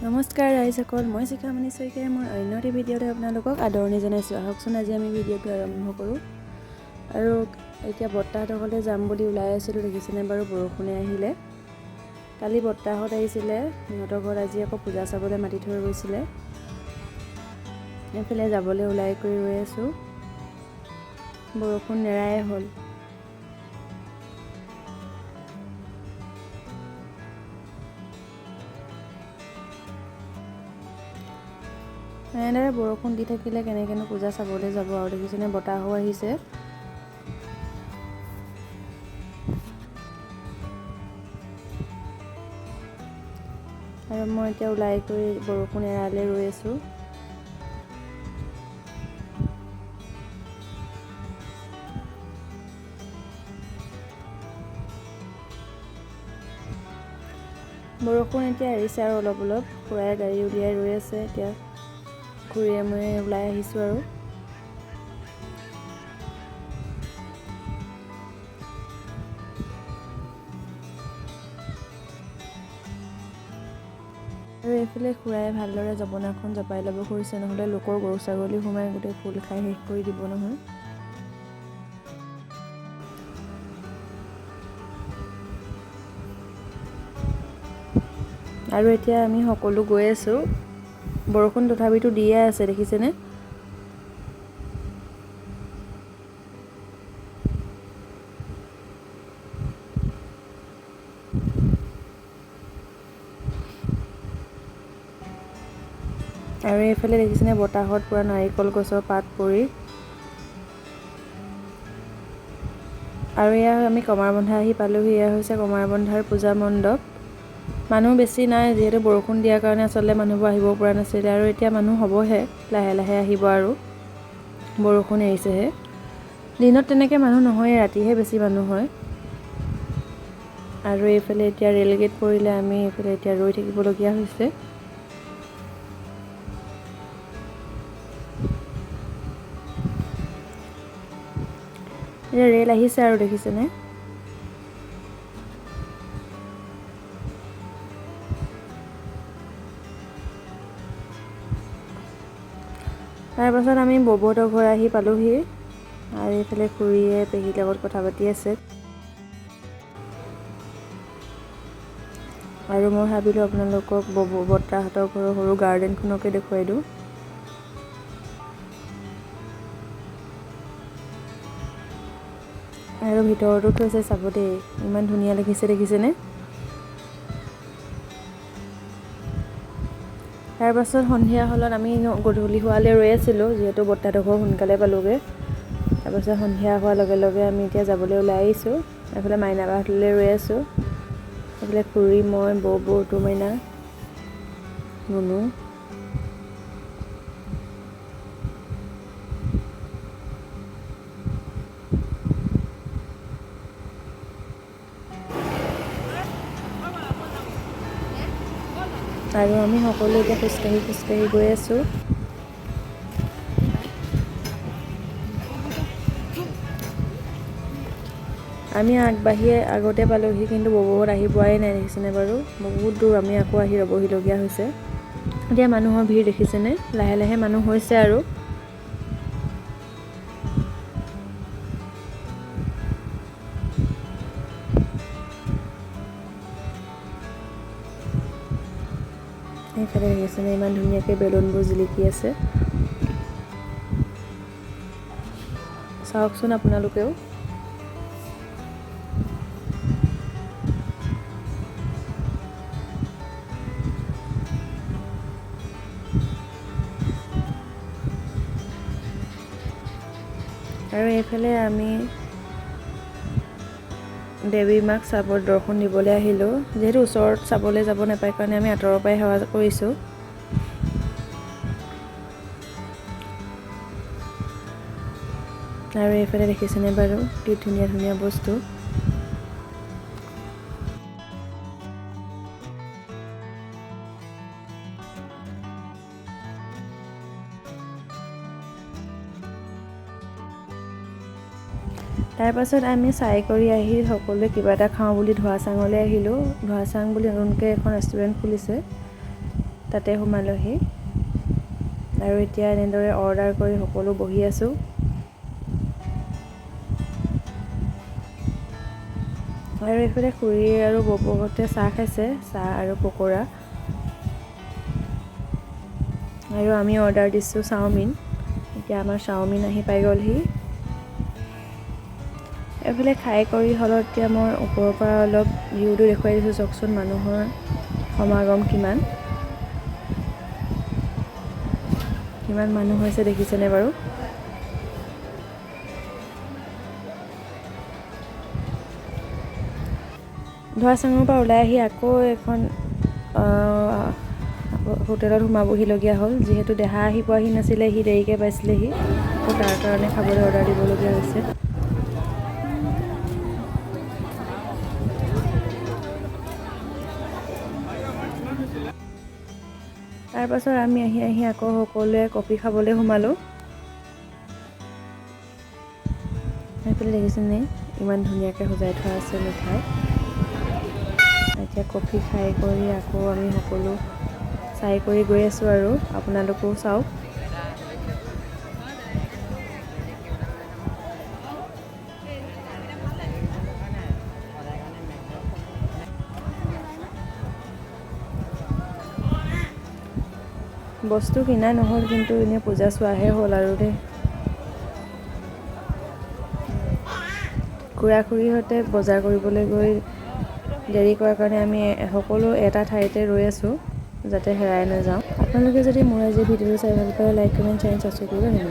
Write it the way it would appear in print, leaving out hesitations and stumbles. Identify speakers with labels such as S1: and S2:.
S1: নমস্কাৰ ৰাইজসকল, মই শিখামণি শইকীয়াই মোৰ অন্য এটি ভিডিঅ'তে আপোনালোকক আদৰণি জনাইছোঁ। আহকচোন আজি আমি ভিডিঅ'টো আৰম্ভ কৰোঁ। আৰু এতিয়া বৰ্তাহঁতৰ ঘৰলৈ যাম বুলি ওলাই আছিলোঁ, দেখিছেনে বাৰু বৰষুণে আহিলে। কালি বৰ্তাহঁত আহিছিলে, সিহঁতৰ ঘৰত আজি আকৌ পূজা চাবলৈ মাতি থৈ গৈছিলে। এইফালে যাবলৈ ওলাই কৰি ৰৈ আছোঁ, বৰষুণ নেৰায়ে হ'ল। এনেদৰে বৰষুণ দি থাকিলে কেনেকৈনো পূজা চাবলৈ যাব। আৰু দেখিছেনে বতাহো আহিছে। আৰু মই এতিয়া ওলাই কৰি বৰষুণ এৰালে ৰৈ আছোঁ। বৰষুণ এতিয়া এৰিছে আৰু অলপ অলপ। খুৰাই গাড়ী উলিয়াই ৰৈ আছে। এতিয়া খুৰীয়ে মই ওলাই আহিছোঁ আৰু এইফালে খুৰাই ভালদৰে জপনাখন জপাই ল'ব খুজিছে, নহ'লে লোকৰ গৰু ছাগলী সোমাই গোটেই ফুল খাই শেষ কৰি দিব নহয়। আৰু এতিয়া আমি সকলো গৈ আছোঁ। বৰষুণ তথাপিতো দিয়ে আছে, দেখিছেনে? আৰু এইফালে দেখিছেনে বতাহত পূৰা নাৰিকল গছৰ পাত পৰি। আৰু এয়া আমি কমাৰবন্ধা আহি পালোহি। এয়া হৈছে কমাৰবন্ধাৰ পূজা মণ্ডপ। মানুহ বেছি নাই, যিহেতু বৰষুণ দিয়াৰ কাৰণে আচলতে মানুহবোৰ আহিব পৰা নাছিলে। আৰু এতিয়া মানুহ হ'বহে, লাহে লাহে আহিব আৰু বৰষুণ এৰিছেহে। দিনত তেনেকৈ মানুহ নহয়েই, ৰাতিহে বেছি মানুহ হয়। আৰু এইফালে এতিয়া ৰে'ল গেট পৰিলে, আমি এইফালে এতিয়া ৰৈ থাকিবলগীয়া হৈছে। এতিয়া ৰে'ল আহিছে আৰু দেখিছেনে? তাৰপাছত আমি ববহঁতৰ ঘৰ আহি পালোহি। আৰু এইফালে খুৰীয়ে পেহীৰ লগত কথা পাতি আছে। আৰু মই ভাবিলোঁ আপোনালোকক বৰ্তাহঁতৰ ঘৰৰ সৰু গাৰ্ডেনখনকে দেখুৱাই দিওঁ। আৰু ভিতৰতো থৈছে, চাব দেই, ইমান ধুনীয়া লাগিছে, দেখিছেনে? তাৰপাছত সন্ধিয়া হ'লত আমি গধূলি হোৱালৈ ৰৈ আছিলোঁ, যিহেতু বৰ্তাহঁতৰ ঘৰ সোনকালে পালোগৈ। তাৰপাছত সন্ধিয়া হোৱাৰ লগে লগে আমি এতিয়া যাবলৈ ওলাই আহিছোঁ। এইফালে মাইনা বাহঁতলৈ ৰৈ আছোঁ। এইফালে খুৰী, মই, বৌ, মাইনা, মুনু। আৰু আমি সকলো এতিয়া খোজকাঢ়ি গৈ আছোঁ। আমি আগতে পালোহি, কিন্তু ববহঁত আহি পোৱাই নাই, দেখিছেনে বাৰু? বহুত দূৰ আমি আকৌ আহি ৰ'বহিলগীয়া হৈছে। এতিয়া মানুহৰ ভিৰ দেখিছেনে? লাহে লাহে মানুহ হৈছে আৰু এইফালে দেখিছেনে ইমান ধুনীয়াকৈ বেলুনবোৰ জিলিকি আছে। চাওকচোন আপোনালোকেও। আৰু এইফালে আমি দেৱী মাক দৰ্শন দিবলৈ আহিলোঁ। যিহেতু ওচৰত চাবলৈ যাব নাপায় কাৰণে আমি আঁতৰৰ পৰাই সেৱা কৰিছোঁ। আৰু এইফালে দেখিছেনে বাৰু কি ধুনীয়া ধুনীয়া বস্তু। তাৰপাছত আমি চাই কৰি আহি সকলোৱে কিবা এটা খাওঁ বুলি ধোৱা চাঙলৈ আহিলোঁ। ধোৱা চাং বুলি নতুনকৈ এখন ৰেষ্টুৰেণ্ট খুলিছে। তাতে সোমালোহি আৰু এতিয়া এনেদৰে অৰ্ডাৰ কৰি সকলো বহি আছোঁ। আৰু এইফালে খুৰী আৰু ববহঁতে চাহ খাইছে, চাহ আৰু পকৰা। আৰু আমি অৰ্ডাৰ দিছোঁ চাওমিন। এতিয়া আমাৰ চাওমিন আহি পাই গ'লহি। এইফালে খাই কৰি হ'লত এতিয়া মই ওপৰৰ পৰা অলপ ভিউটো দেখুৱাই দিছোঁ। চাওকচোন মানুহৰ সমাগম কিমান মানুহ হৈছে দেখিছেনে বাৰু? ধোৱাচাঙৰ পৰা ওলাই আহি আকৌ এখন হোটেলত সোমাবহিলগীয়া হ'ল। যিহেতু দেহা আহি পোৱাহি নাছিলে, সি দেৰিকৈ পাইছিলেহি, তো তাৰ কাৰণে খাবলৈ অৰ্ডাৰ দিবলগীয়া হৈছে। তাৰপাছত আমি আহি আকৌ সকলোৱে কফি খাবলৈ সোমালোঁ। সেইফালে দেখিছেনে ইমান ধুনীয়াকৈ সজাই থোৱা আছে মিঠাই। এতিয়া কফি খাই কৰি আকৌ আমি সকলো চাই কৰি গৈ আছোঁ আৰু আপোনালোকেও চাওক। বস্তু কিনা নহ'ল, কিন্তু এনেই পূজা চোৱাহে হ'ল আৰু দেই। খুৰা-খুৰীহঁতে বজাৰ কৰিবলৈ গৈ দেৰি কৰাৰ কাৰণে আমি সকলো এটা ঠাইতে ৰৈ আছোঁ, যাতে হেৰাই নাযাওঁ। আপোনালোকে যদি মোৰ আজি ভিডিঅ'টো চাই ভাল পায়, লাইক, কমেণ্ট, শ্বেয়াৰ, ছাবস্ক্ৰাইব কৰিব। ধন্যবাদ।